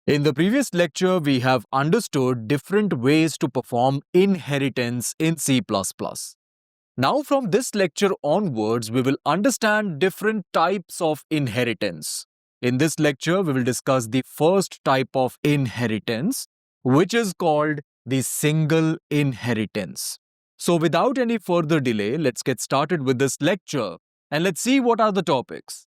In the previous lecture, we have understood different ways to perform inheritance in C++. Now, from this lecture onwards, we will understand different types of inheritance. In this lecture, we will discuss the first type of inheritance, which is called the single inheritance. So, without any further delay, let's get started with this lecture and let's see what are the topics.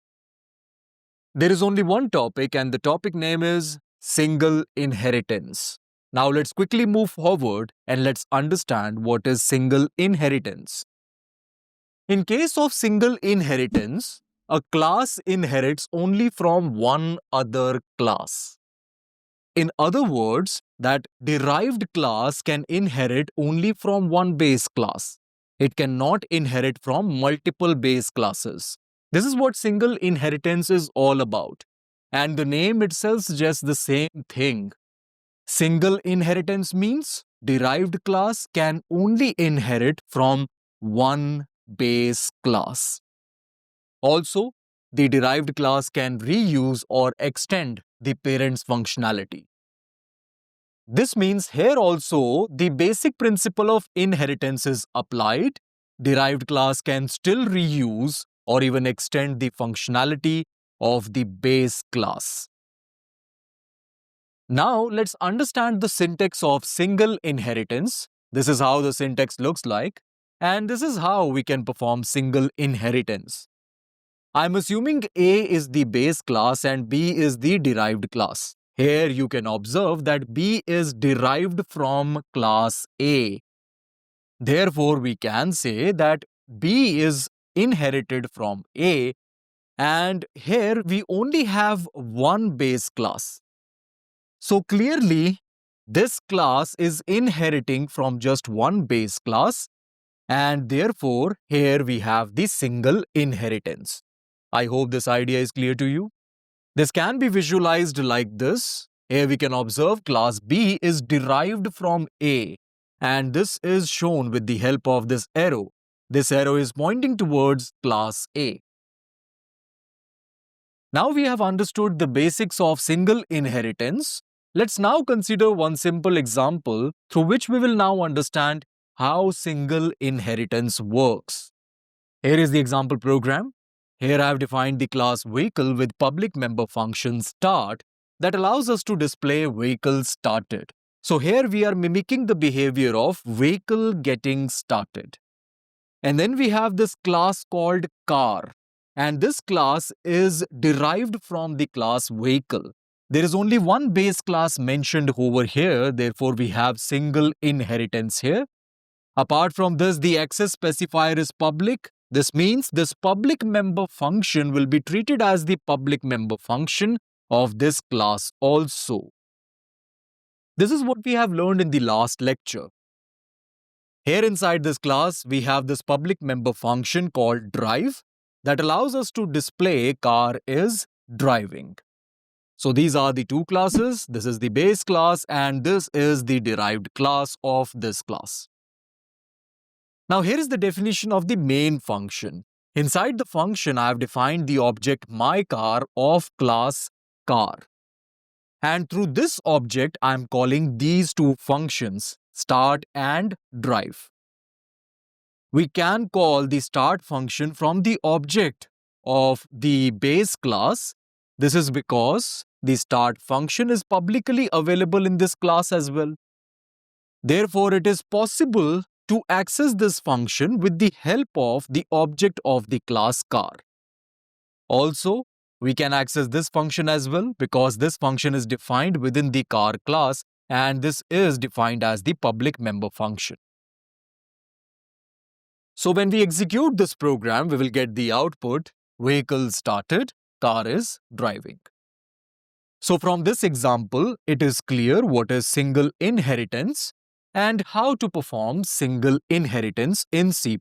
There is only one topic, and the topic name is single inheritance. Now, let's quickly move forward and let's understand what is single inheritance. In case of single inheritance, a class inherits only from one other class. In other words, that derived class can inherit only from one base class. It cannot inherit from multiple base classes. This is what single inheritance is all about. And the name itself suggests the same thing. Single inheritance means derived class can only inherit from one base class. Also, the derived class can reuse or extend the parent's functionality. This means here also the basic principle of inheritance is applied. Derived class can still reuse or even extend the functionality of the base class. Now let's understand the syntax of single inheritance. This is how the syntax looks like, and this is how we can perform single inheritance. I'm assuming A is the base class and B is the derived class. Here you can observe that B is derived from class A. Therefore, we can say that B is inherited from A, and here we only have one base class. So clearly, this class is inheriting from just one base class, and therefore, here we have the single inheritance. I hope this idea is clear to you. This can be visualized like this. Here we can observe class B is derived from A, and this is shown with the help of this arrow. This arrow is pointing towards class A. Now we have understood the basics of single inheritance. Let's now consider one simple example through which we will now understand how single inheritance works. Here is the example program. Here I have defined the class vehicle with public member function start that allows us to display vehicle started. So here we are mimicking the behavior of vehicle getting started. And then we have this class called car. And this class is derived from the class vehicle. There is only one base class mentioned over here, therefore we have single inheritance here. Apart from this, the access specifier is public. This means this public member function will be treated as the public member function of this class also. This is what we have learned in the last lecture. Here inside this class, we have this public member function called drive that allows us to display car is driving. So these are the two classes. This is the base class and this is the derived class of this class. Now here is the definition of the main function. Inside the function, I have defined the object myCar of class car. And through this object, I am calling these two functions, start and drive. We can call the start function from the object of the base class. This is because the start function is publicly available in this class as well. Therefore, it is possible to access this function with the help of the object of the class car. Also, we can access this function as well because this function is defined within the car class and this is defined as the public member function. So when we execute this program, we will get the output vehicle started, car is driving. So from this example, it is clear what is single inheritance and how to perform single inheritance in C++.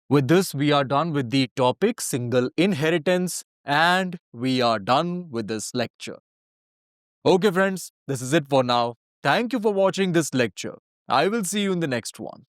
With this, we are done with the topic single inheritance and we are done with this lecture. Okay friends, this is it for now. Thank you for watching this lecture. I will see you in the next one.